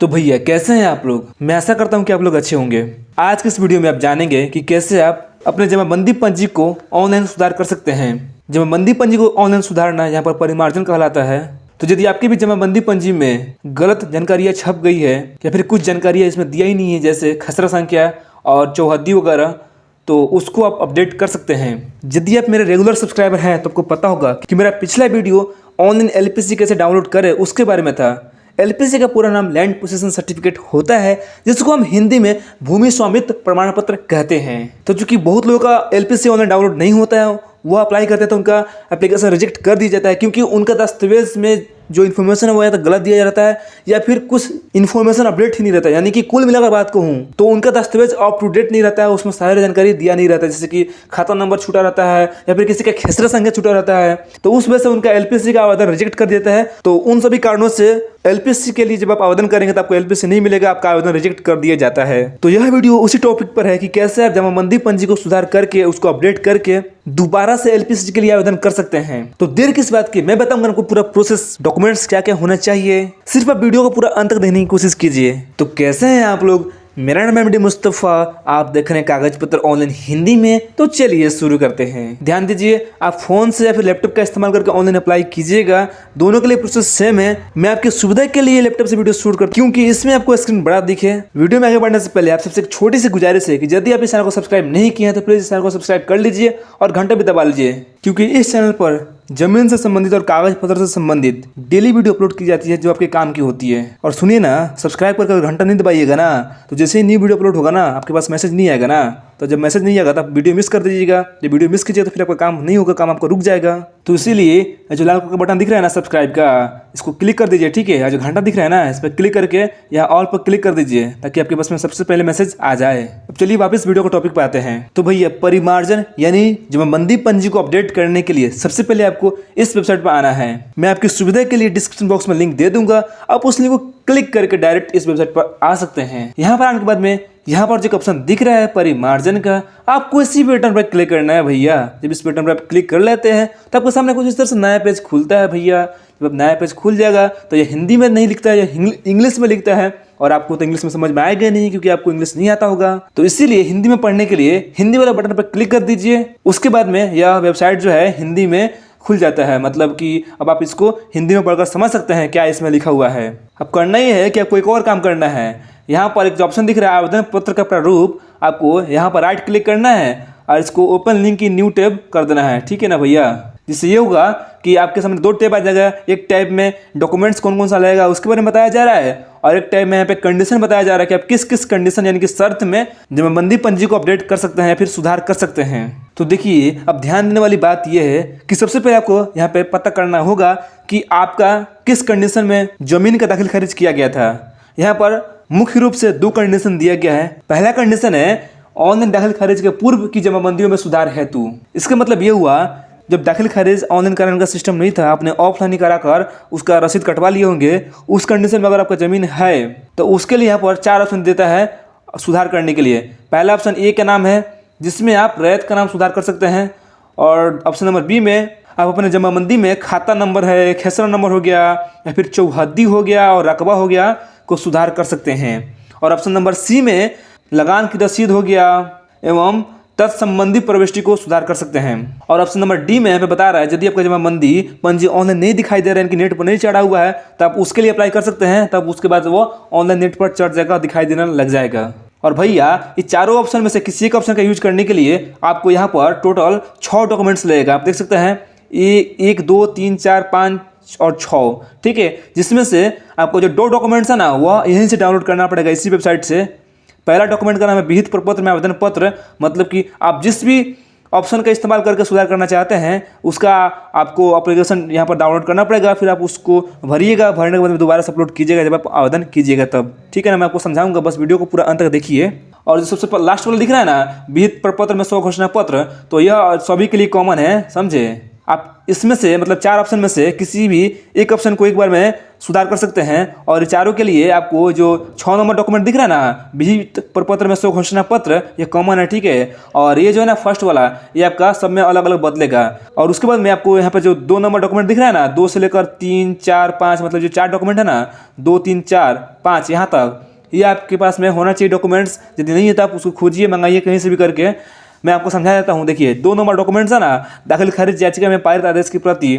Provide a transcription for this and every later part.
तो भैया कैसे हैं आप लोग। मैं आशा करता हूं कि आप लोग अच्छे होंगे। आज के इस वीडियो में आप जानेंगे कि कैसे आप अपने जमाबंदी पंजी को ऑनलाइन सुधार कर सकते हैं। जमाबंदी पंजी को ऑनलाइन सुधारना यहाँ पर परिमार्जन कहलाता है। तो यदि आपकी भी जमाबंदी पंजी में गलत जानकारियाँ छप गई है या फिर कुछ जानकारियाँ इसमें दिया ही नहीं है, जैसे खसरा संख्या और चौहद्दी वगैरह, तो उसको आप अपडेट कर सकते हैं। यदि आप मेरे रेगुलर सब्सक्राइबर हैं तो आपको पता होगा कि मेरा पिछला वीडियो ऑनलाइन एलपीसी कैसे डाउनलोड करें उसके बारे में था। एलपीसी का पूरा नाम लैंड पोजीशन सर्टिफिकेट होता है, जिसको हम हिंदी में भूमि स्वामित्व प्रमाण पत्र कहते हैं। तो चूंकि बहुत लोगों का एलपीसी ऑनलाइन डाउनलोड नहीं होता है, वो अप्लाई करते हैं तो उनका एप्लीकेशन रिजेक्ट कर दिया जाता है, क्योंकि उनका दस्तावेज में जो इन्फॉर्मेशन है वो या तो गलत दिया जाता है या फिर कुछ इन्फॉर्मेशन अपडेट ही नहीं रहता है। यानी कि कुल मिलाकर बात कहूँ तो उनका दस्तावेज अप टू डेट नहीं रहता है, उसमें सारी जानकारी दिया नहीं रहता है, जैसे कि खाता नंबर छूटा रहता है या फिर किसी का खसरा संख्या छूटा रहता है। तो उस वजह से उनका एलपीसी का आवेदन रिजेक्ट कर देता है। तो उन सभी कारणों से एलपीसी के लिए जब आप आवेदन करेंगे तो आपको एलपीसी नहीं मिलेगा, आपका आवेदन रिजेक्ट कर दिया जाता है। तो यह वीडियो उसी टॉपिक पर है कि कैसे आप जमाबंदी पंजी को सुधार करके उसको अपडेट करके दोबारा से एलपीसी के लिए आवेदन कर सकते हैं। तो देर किस बात की, मैं बताऊंगा आपको पूरा प्रोसेस, डॉक्यूमेंट्स क्या क्या होना चाहिए। सिर्फ आप वीडियो को पूरा अंत तक देखने की कोशिश कीजिए। तो कैसे हैं आप लोग, मेरा नाम है एमडी मुस्तफ़ा, आप देख रहे हैं कागज पत्र ऑनलाइन हिंदी में। तो चलिए शुरू करते हैं। ध्यान दीजिए, आप फोन से या फिर लैपटॉप का इस्तेमाल करके ऑनलाइन अप्लाई कीजिएगा, दोनों के लिए प्रोसेस सेम है। मैं आपकी सुविधा के लिए लैपटॉप से वीडियो शूट करता हूं, क्योंकि इसमें आपको स्क्रीन बड़ा दिखे। वीडियो में आगे बढ़ने से पहले आप सबसे एक छोटी सी गुजारिश है कि यदि आप इस चैनल को सब्सक्राइब नहीं किए हैं तो प्लीज इस चैनल को सब्सक्राइब कर लीजिए और घंटा भी दबा लीजिए, क्योंकि इस चैनल पर जमीन से संबंधित और कागज पत्र से संबंधित डेली वीडियो अपलोड की जाती है जो आपके काम की होती है। और सुनिए ना, सब्सक्राइब करके घंटा नहीं दबाइएगा ना, तो जैसे ही न्यू वीडियो अपलोड होगा ना आपके पास मैसेज नहीं आएगा ना, तो जब मैसेज नहीं आएगा तो आप वीडियो मिस कर दीजिएगा। जब वीडियो मिस कीजिएगा तो फिर आपका काम नहीं होगा, काम आपका रुक जाएगा। तो इसीलिए जो लाल कलर का बटन दिख रहा है ना सब्सक्राइब का, इसको क्लिक कर दीजिए, ठीक है। और जो घंटा दिख रहा है ना, इस पर क्लिक करके यहाँ ऑल पर क्लिक कर दीजिए, ताकि आपके पास में सबसे पहले मैसेज आ जाए। अब चलिए वापस वीडियो को टॉपिक पे आते हैं। तो भैया परिमार्जन यानी जमाबंदी पंजी को अपडेट करने के लिए सबसे पहले आपको इस वेबसाइट पर आना है। मैं आपकी सुविधा के लिए डिस्क्रिप्शन बॉक्स में लिंक दे दूंगा, आप उस लिंक को क्लिक करके डायरेक्ट इस वेबसाइट पर आ सकते हैं। यहाँ पर आने के बाद में यहाँ पर जो ऑप्शन दिख रहा है परिमार्जन का, आपको इसी बटन पर क्लिक करना है भैया। जब इस बटन पर आप क्लिक कर लेते हैं तो आपके सामने कुछ इस तरह से नया पेज खुलता है भैया। जब नया पेज खुल जाएगा तो ये हिंदी में नहीं लिखता है, ये इंग्लिश में लिखता है, और आपको तो इंग्लिश में समझ में आएगा नहीं क्योंकि आपको इंग्लिश नहीं आता होगा। तो इसीलिए हिंदी में पढ़ने के लिए हिंदी वाला बटन पर क्लिक कर दीजिए। उसके बाद में यह वेबसाइट जो है हिंदी में खुल जाता है, मतलब कि अब आप इसको हिंदी में पढ़कर समझ सकते हैं क्या इसमें लिखा हुआ है। अब करना ही है कि आपको एक और काम करना है। यहाँ पर एक जो ऑप्शन दिख रहा है आवेदन पत्र का प्रारूप, आपको यहाँ पर राइट क्लिक करना है और इसको ओपन लिंक की न्यू टैब कर देना है, ठीक है ना भैया। जिससे ये होगा कि आपके सामने दो टैब आ जाएगा। एक टैब में डॉक्यूमेंट्स कौन कौन सा लगेगा उसके बारे में बताया जा रहा है, और एक टैब में यहाँ पे कंडीशन बताया जा रहा है कि आप किस किस कंडीशन यानी कि शर्त में जमाबंदी पंजी को अपडेट कर सकते हैं या फिर सुधार कर सकते हैं। तो देखिए, अब ध्यान देने वाली बात यह है कि सबसे पहले आपको यहाँ पे पता करना होगा कि आपका किस कंडीशन में जमीन का दाखिल खारिज किया गया था। यहाँ पर मुख्य रूप से दो कंडीशन दिया गया है। पहला कंडीशन है ऑनलाइन दाखिल खारिज के पूर्व की जमाबंदियों में सुधार हेतु। इसका मतलब ये हुआ, जब दाखिल खारिज ऑनलाइन कराने का सिस्टम नहीं था, आपने ऑफलाइन ही कराकर उसका रसीद कटवा लिए होंगे, उस कंडीशन में अगर आपका ज़मीन है तो उसके लिए यहाँ पर 4 ऑप्शन देता है सुधार करने के लिए। पहला ऑप्शन ए का नाम है, जिसमें आप रैयत का नाम सुधार कर सकते हैं, और ऑप्शन नंबर बी में आप अपने जमाबंदी में खाता नंबर है, खसरा नंबर हो गया या फिर चौहद्दी हो गया और रकबा हो गया को सुधार कर सकते हैं, और ऑप्शन नंबर सी में लगान की रसीद हो गया एवं तत्संबंधी प्रविष्टि को सुधार कर सकते हैं। और ऑप्शन नंबर डी में हमें बता रहा है यदि आपका जमाबंदी पंजी ऑनलाइन नहीं दिखाई दे रहा है, कि नेट पर नहीं चढ़ा हुआ है, तो आप उसके लिए अप्लाई कर सकते हैं। तब उसके बाद वो ऑनलाइन नेट पर चढ़ जाएगा, दिखाई देना लग जाएगा। और भैया इस चारों ऑप्शन में से किसी एक ऑप्शन का यूज करने के लिए आपको यहाँ पर टोटल 6 डॉक्यूमेंट्स लगेगा। आप देख सकते हैं 1 2 3 4 5 और 6, ठीक है। जिसमें से आपको जो 2 डॉक्यूमेंट्स है ना, वह यहीं से डाउनलोड करना पड़ेगा, इसी वेबसाइट से। पहला डॉक्यूमेंट का नाम है विहित प्रपत्र में आवेदन पत्र, मतलब कि आप जिस भी ऑप्शन का इस्तेमाल करके सुधार करना चाहते हैं उसका आपको एप्लीकेशन यहाँ पर डाउनलोड करना पड़ेगा, फिर आप उसको भरिएगा। भरने के बाद दोबारा से अपलोड कीजिएगा जब आप आवेदन कीजिएगा तब, ठीक है ना। मैं आपको समझाऊंगा, बस वीडियो को पूरा अंत तक देखिए। और जो सबसे लास्ट वाला दिख रहा है ना, विहित प्रपत्र में स्व घोषणा पत्र, तो यह सभी के लिए कॉमन है, समझे। आप इसमें से मतलब 4 ऑप्शन में से किसी भी एक ऑप्शन को एक बार में सुधार कर सकते हैं। और चारों के लिए आपको जो 6 नंबर डॉक्यूमेंट दिख रहा है ना, विहित प्रपत्र में स्व घोषणा पत्र, ये कॉमन है, ठीक है। और ये जो है ना फर्स्ट वाला, ये आपका सब में अलग अलग बदलेगा। और उसके बाद में आपको यहाँ पर जो 2 नंबर डॉक्यूमेंट दिख रहा है ना, 2 से लेकर 3, 4, 5, मतलब जो 4 डॉक्यूमेंट है ना, 2, 3, 4, 5 यहाँ तक, ये आपके पास में होना चाहिए डॉक्यूमेंट्स। यदि नहीं है तो आप उसको खोजिए, मंगाइए कहीं से भी करके। मैं आपको समझा देता हूँ। देखिए 2 नंबर डॉक्यूमेंट्स है ना, दाखिल खारिज याचिका में पारित आदेश की प्रति,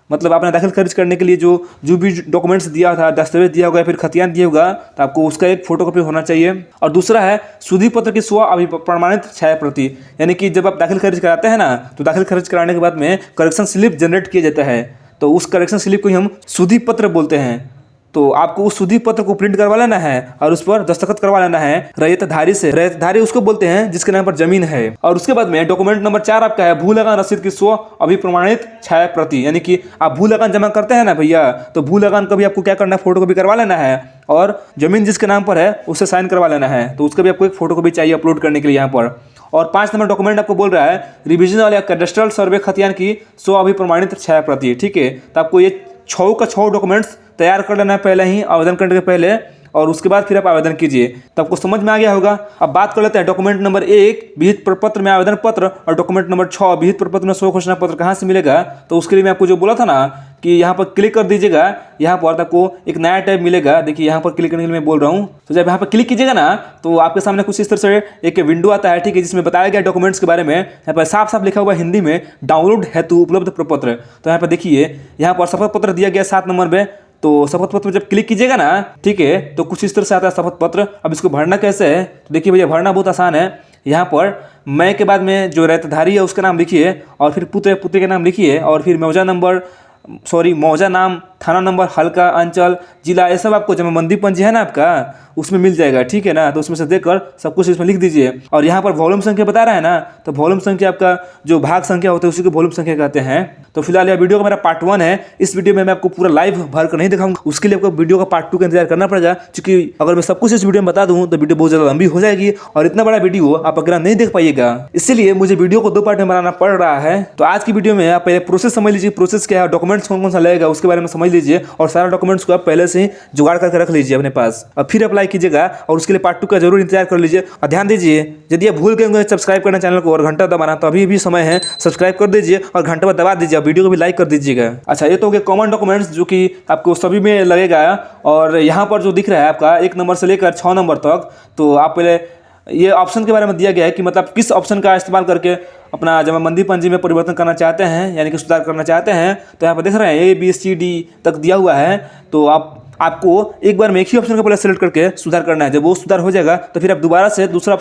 मतलब आपने दाखिल खारिज करने के लिए जो भी डॉक्यूमेंट्स दिया था, दस्तावेज दिया होगा या फिर खतियान दिया होगा, तो आपको उसका एक फोटोकॉपी होना चाहिए। और दूसरा है सुधि पत्र की स्व अभिप्रमाणित छाया प्रति, यानी कि जब आप दाखिल खारिज कराते हैं ना, तो दाखिल खारिज कराने के बाद में करेक्शन स्लिप जनरेट किया जाता है, तो उस करेक्शन स्लिप को ही हम सुधि पत्र बोलते हैं। तो आपको उस सुधि पत्र को प्रिंट करवा लेना है और उस पर दस्तखत करवा लेना है रैयतधारी से। रैयतधारी उसको बोलते हैं जिसके नाम पर जमीन है। और उसके बाद में डॉक्यूमेंट नंबर 4 आपका है भू लगान रसीद की स्व अभिप्रमाणित छाया प्रति, यानी कि आप भू लगान जमा करते हैं ना भैया, तो भू लगान का भी आपको क्या करना है, फोटोकॉपी करवा लेना है। और जमीन जिसके नाम पर है उससे साइन करवा लेना है, तो उसका भी आपको एक फोटोकॉपी चाहिए अपलोड करने के लिए यहाँ पर। और 5 नंबर डॉक्यूमेंट आपको बोल रहा है रिविजनल या कैडेस्ट्रल सर्वे खतियान की स्व अभिप्रमाणित छाया प्रति, ठीक है। तो आपको ये 6 का 6 डॉक्यूमेंट्स तैयार कर लेना है पहले ही, आवेदन करने के पहले, और उसके बाद फिर आप आवेदन कीजिए। तो आपको समझ में आ गया होगा। अब बात कर लेते हैं डॉक्यूमेंट नंबर 1 विहित प्रपत्र में आवेदन पत्र, और डॉक्यूमेंट नंबर 6 विहित प्रपत्र में स्व घोषणा पत्र कहाँ से मिलेगा। तो उसके लिए मैं आपको जो बोला था ना कि यहाँ पर क्लिक कर दीजिएगा, यहाँ पर आपको एक नया टैब मिलेगा। देखिए यहाँ पर क्लिक करने के लिए मैं बोल रहा हूँ। तो जब यहाँ पर क्लिक कीजिएगा ना, तो आपके सामने कुछ इस तरह से एक विंडो आता है, ठीक है, जिसमें बताया गया डॉक्यूमेंट्स के बारे में। यहाँ पर साफ साफ लिखा हुआ हिंदी में डाउनलोड हेतु उपलब्ध प्रपत्र। तो यहाँ पर देखिए, यहाँ पर शपथ पत्र दिया गया 7 नंबर में। तो शपथ पत्र जब क्लिक कीजिएगा ना, ठीक है, तो कुछ इस तरह से आता है शपथ पत्र। अब इसको भरना कैसे है, तो देखिए भैया, भरना बहुत आसान है। यहाँ पर मैं के बाद में जो रैयतधारी है उसका नाम लिखिए, और फिर पुत्र पुत्री का नाम लिखिए, और फिर मौजा नाम, थाना नंबर, हल्का, अंचल, जिला, ये सब आपको जमाबंदी पंजी है ना आपका, उसमें मिल जाएगा, ठीक है ना। तो उसमें से देखकर सब कुछ इसमें लिख दीजिए। और यहाँ पर वॉल्यूम संख्या बता रहा है ना, तो वॉल्यूम संख्या आपका जो भाग संख्या होता है उसी को वॉल्यूम संख्या कहते हैं। तो फिलहाल यह वीडियो का मेरा पार्ट 1 है। इस वीडियो में मैं आपको पूरा लाइव भर कर नहीं दिखाऊंगा, उसके लिए आपको वीडियो का पार्ट 2 का इंतजार करना पड़ेगा, क्योंकि अगर मैं सब कुछ इस वीडियो में बता दूँ तो वीडियो बहुत ज़्यादा लंबी हो जाएगी, और इतना बड़ा वीडियो आप अगर नहीं देख पाइएगा, इसीलिए मुझे वीडियो को 2 पार्ट में बनाना पड़ रहा है। तो आज की वीडियो में आप पहले प्रोसेस समझ लीजिए, प्रोसेस क्या है, डॉक्यूमेंट्स कौन कौन सा लगेगा उसके बारे में समझ लीजिए, और सारा डॉक्यूमेंट्स को आप पहले से ही जुगाड़ करके रख लीजिए अपने पास, और फिर अप्लाई कीजिएगा। और उसके लिए पार्ट 2 का जरूर इंतजार कर लीजिए। और ध्यान दीजिए, यदि आप भूल गए सब्सक्राइब करना चैनल को और घंटा दबाना, तो अभी भी समय है, सब्सक्राइब कर दीजिए और घंटा पर दबा दीजिए, वीडियो को भी लाइक कर दीजिएगा। अच्छा, ये तो हो गया कॉमन डॉक्यूमेंट्स जो कि आपको सभी में लगेगा। और यहाँ पर जो दिख रहा है आपका 1 नंबर से लेकर 6 नंबर तक, तो आप पहले ये ऑप्शन के बारे में दिया गया है कि मतलब किस ऑप्शन का इस्तेमाल करके अपना जमाबंदी पंजी में परिवर्तन करना चाहते हैं, यानी कि सुधार करना चाहते हैं। तो यहाँ पर देख रहे हैं ABCD तक दिया हुआ है। तो आपको एक बार में एक ही ऑप्शन का पहले सेलेक्ट करके सुधार करना है। जब वो सुधार हो जाएगा तो फिर आप दोबारा से दूसरा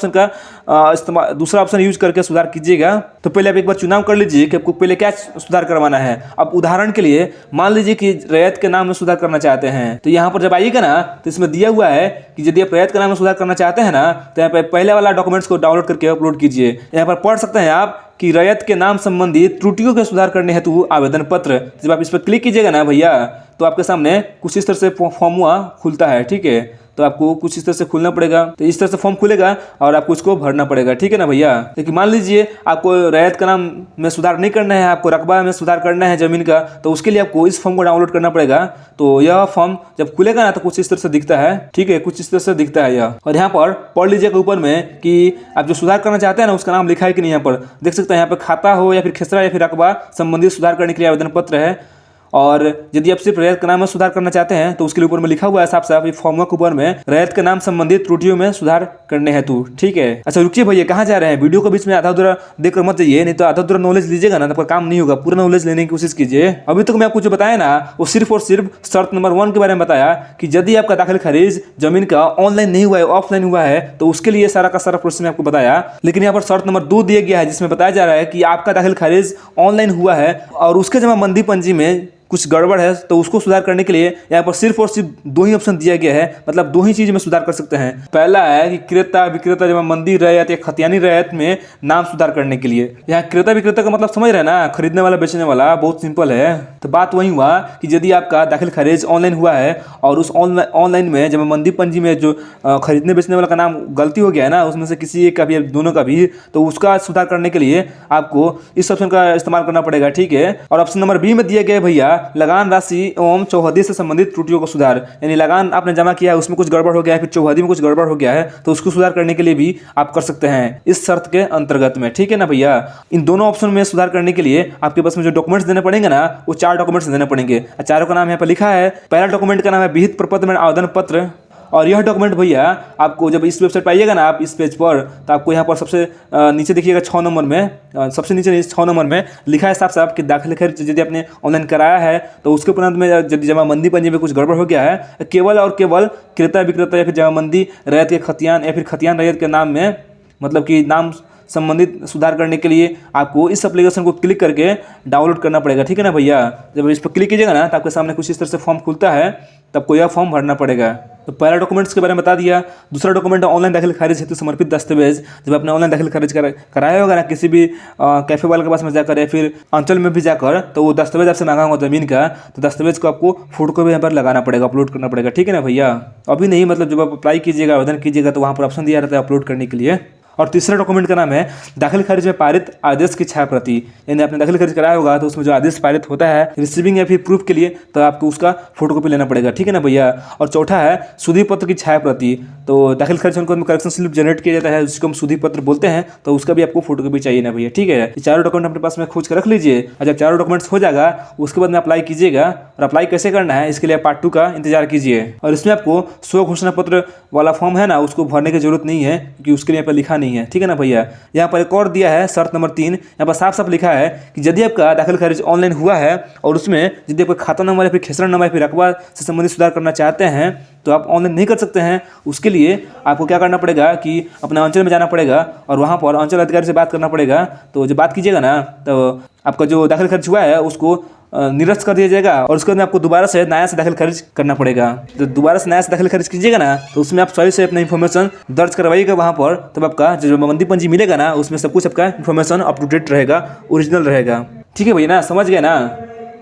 ऑप्शन यूज करके सुधार कीजिएगा। तो पहले आप एक बार चुनाव कर लीजिए कि आपको पहले क्या सुधार करवाना है। अब उदाहरण के लिए मान लीजिए कि रैयत के नाम में सुधार करना चाहते हैं, तो यहाँ पर जब आइएगा ना, तो इसमें दिया हुआ है कि यदि आप रैयत के नाम में सुधार करना चाहते हैं ना, तो यहाँ पर पहले वाला डॉक्यूमेंट्स को डाउनलोड करके अपलोड कीजिए। यहाँ पर पढ़ सकते हैं आप कि रैयत के नाम संबंधी त्रुटियों के सुधार करने हेतु आवेदन पत्र। जब आप इस पर क्लिक कीजिएगा ना भैया, तो आपके सामने कुछ इस तरह से फॉर्म खुलता है, ठीक है। तो आपको कुछ इस तरह से खुलना पड़ेगा, तो इस तरह से फॉर्म खुलेगा और आपको इसको भरना पड़ेगा, ठीक है ना भैया। लेकिन मान लीजिए आपको रैयत का नाम में सुधार नहीं करना है, आपको रकबा में सुधार करना है जमीन का, तो उसके लिए आपको इस फॉर्म को डाउनलोड करना पड़ेगा। तो यह फॉर्म जब खुलेगा ना, तो कुछ इस तरह से दिखता है, ठीक है, कुछ इस तरह से दिखता है यह। और यहाँ पर पढ़ लीजिएगा ऊपर में कि आप जो सुधार करना चाहते हैं ना, उसका नाम लिखा है कि नहीं। यहाँ पर देख सकते हैं, यहाँ पर खाता हो या फिर खेसरा या फिर रकबा संबंधित सुधार करने के लिए आवेदन पत्र है। और यदि आप सिर्फ रैयत के नाम में सुधार करना चाहते हैं, तो उसके लिए ऊपर में लिखा हुआ है साफ साफ, फॉर्म के ऊपर में रैयत के नाम संबंधित त्रुटियों में सुधार करने हेतु, ठीक है। अच्छा रुकिए भैया, कहाँ जा रहे हैं? वीडियो के बीच में आधा अधूरा देखकर मत जाइए, नहीं तो आधा अधूरा नॉलेज लीजिएगा ना, तो आपका काम नहीं होगा। पूरा नॉलेज लेने की कोशिश कीजिए। अभी तक मैं आपको जो बताया ना, वो सिर्फ और सिर्फ शर्त नंबर 1 के बारे में बताया कि यदि आपका दाखिल खारिज जमीन का ऑनलाइन नहीं हुआ है, ऑफलाइन हुआ है, तो उसके लिए सारा का सारा प्रोसेस मैं आपको बताया। लेकिन यहाँ पर शर्त नंबर 2 दिया गया है, जिसमें बताया जा रहा है कि आपका दाखिल खारिज ऑनलाइन हुआ है और उसके जमाबंदी पंजी में कुछ गड़बड़ है तो उसको सुधार करने के लिए यहाँ पर सिर्फ और सिर्फ 2 ही ऑप्शन दिया गया है, मतलब 2 ही चीज में सुधार कर सकते हैं। पहला है कि क्रेता विक्रेता जमाबंदी रैयत या खतियानी रैयत में नाम सुधार करने के लिए। यहाँ क्रेता विक्रेता का मतलब समझ रहे हैं ना, खरीदने वाला बेचने वाला, बहुत सिंपल है। तो बात वही हुआ कि यदि आपका दाखिल खारिज ऑनलाइन हुआ है और उस ऑनलाइन में जमाबंदी पंजी में जो खरीदने बेचने वाला का नाम गलती हो गया है ना, उसमें से किसी एक का भी दोनों का भी, तो उसका सुधार करने के लिए आपको इस ऑप्शन का इस्तेमाल करना पड़ेगा, ठीक है। और ऑप्शन नंबर बी में दिया गया है भैया लगान राशि एवं चौहदी से संबंधित त्रुटियों का सुधार, यानी लगान आपने जमा किया है उसमें कुछ गड़बड़ हो गया है, फिर चौहदी में कुछ गड़बड़ हो गया है, तो उसको सुधार करने के लिए भी आप कर सकते हैं इस शर्त के अंतर्गत में, ठीक है ना भैया। इन दोनों ऑप्शन में सुधार करने के लिए आपके पास में जो डॉक्यूमेंट्स देने पड़ेंगे ना, वो 4 डॉक्यूमेंट्स देने पड़ेंगे। चारों का नाम यहाँ पर लिखा है। पहला डॉक्यूमेंट का नाम है विहित प्रपत्र में आवेदन पत्र, और यह डॉक्यूमेंट भैया आपको जब इस वेबसाइट पर आइएगा ना आप इस पेज पर, तो आपको यहाँ पर सबसे नीचे देखिएगा 6 नंबर में, सबसे नीचे 6 नंबर में लिखा है साफ साफ कि दाखिल खारिज यदि आपने ऑनलाइन कराया है तो उसके उपरांत में यदि जमाबंदी पंजी में कुछ गड़बड़ हो गया है, केवल और केवल क्रेता विक्रेता या फिर जमाबंदी रैयत के खतियान या फिर खतियान रैयत के नाम में, मतलब कि नाम संबंधित सुधार करने के लिए आपको इस एप्लीकेशन को क्लिक करके डाउनलोड करना पड़ेगा, ठीक है ना भैया। जब इस पर क्लिक कीजिएगा ना तो आपके सामने कुछ इस तरह से फॉर्म खुलता है, तब को यह फॉर्म भरना पड़ेगा। तो पहला डॉक्यूमेंट्स के बारे में बता दिया। दूसरा डॉक्यूमेंट ऑनलाइन दाखिल खारिज हेतु समर्पित दस्तावेज। जब आपने ऑनलाइन दाखिल खारिज कराया होगा ना किसी भी कैफे वाले के पास में जाकर या फिर अंचल में भी जाकर, तो वो दस्तावेज आपसे मांगा होगा ज़मीन का, तो दस्तावेज को आपको फोटो को भी यहाँ पर लगाना पड़ेगा, अपलोड करना पड़ेगा, ठीक है ना भैया। अभी नहीं, मतलब जब आप अप्लाई कीजिएगा, आवेदन कीजिएगा, तो वहाँ पर ऑप्शन दिया रहता है अपलोड करने के लिए। और तीसरा डॉक्यूमेंट का नाम है दाखिल खारिज में पारित आदेश की छाया प्रति, यानी आपने दाखिल खारिज कराया होगा तो उसमें जो आदेश पारित होता है रिसीविंग या फिर प्रूफ के लिए, तो आपको उसका फोटोकॉपी लेना पड़ेगा, ठीक है ना भैया। और चौथा है सुधी पत्र की छाया प्रति। तो दाखिल खारिज में करेक्शन स्लिप जनरेट किया जाता है, जिसको हम सुधी पत्र बोलते हैं, तो उसका भी आपको फोटोकॉपी चाहिए ना भैया, ठीक है। ये चारों डॉक्यूमेंट अपने पास में खोज कर रख लीजिए, और जब चारों डॉक्यूमेंट्स हो जाएगा उसके बाद में अप्लाई कीजिएगा। और अप्लाई कैसे करना है इसके लिए पार्ट 2 का इंतजार कीजिए। और इसमें आपको स्व घोषणा पत्र वाला फॉर्म है ना, उसको भरने की जरूरत नहीं है क्योंकि उसके लिए यहाँ पर लिखा नहीं है, ठीक है ना भैया। यहाँ पर एक और दिया है शर्त नंबर 3, यहाँ पर साफ साफ लिखा है कि यदि आपका दाखिल खारिज ऑनलाइन हुआ है और उसमें यदि आपका खाता नंबर या फिर खेसरा नंबर या फिर रकबा से संबंधित सुधार करना चाहते हैं तो आप ऑनलाइन नहीं कर सकते हैं। उसके लिए आपको क्या करना पड़ेगा कि अपना अंचल में जाना पड़ेगा और वहाँ पर अंचल अधिकारी से बात करना पड़ेगा। तो जब बात कीजिएगा ना तो आपका जो दाखिल खारिज हुआ है उसको निरस्त कर दिया जाएगा, और उसके बाद आपको दोबारा से नया से दाखिल खारिज करना पड़ेगा। तो दोबारा से नया से दाखिल खारिज कीजिएगा ना तो उसमें आप सही से अपना इन्फॉर्मेशन दर्ज करवाइएगा वहाँ पर, तब आपका जो जमाबंदी पंजी मिलेगा ना उसमें सब कुछ आपका इन्फॉर्मेशन अप टू डेट रहेगा, ओरिजिनल रहेगा, ठीक है भैया ना, समझ गए ना।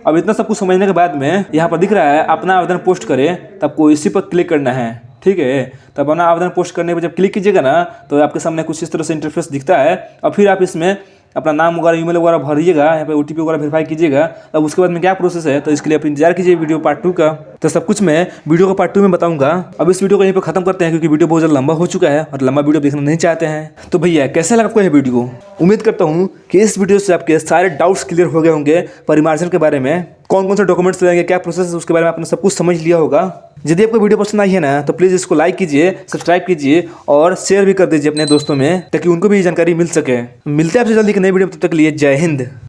अब इतना सब कुछ समझने के बाद में यहाँ पर दिख रहा है अपना आवेदन पोस्ट करें, तो आपको इसी पर क्लिक करना है, ठीक है। तब अपना आवेदन पोस्ट करने पर जब क्लिक कीजिएगा ना तो आपके सामने कुछ इस तरह से इंटरफेस दिखता है, और फिर आप इसमें अपना नाम वगैरह ईमेल वगैरह भरिएगा, यहाँ पे OTP वगैरह वेरीफाई कीजिएगा। अब उसके बाद में क्या प्रोसेस है तो इसके लिए आप इंतजार कीजिए वीडियो पार्ट 2 का। तो सब कुछ मैं वीडियो का पार्ट 2 में बताऊंगा। अब इस वीडियो को यहीं पे खत्म करते हैं क्योंकि वीडियो बहुत ज़्यादा लंबा हो चुका है और लंबा वीडियो देखना नहीं चाहते हैं। तो भैया कैसा लगा आपको यह वीडियो? उम्मीद करता हूँ कि इस वीडियो से आपके सारे डाउट्स क्लियर हो गए होंगे परिमार्जन के बारे में, कौन कौन से डॉक्यूमेंट्स लगेंगे, क्या प्रोसेस है, उसके बारे में आपने सब कुछ समझ लिया होगा। यदि आपको वीडियो पसंद आई है ना तो प्लीज़ इसको लाइक कीजिए, सब्सक्राइब कीजिए और शेयर भी कर दीजिए अपने दोस्तों में, ताकि उनको भी जानकारी मिल सके। मिलते हैं आपसे जल्दी एक नई वीडियो में, तब तक के लिए जय हिंद।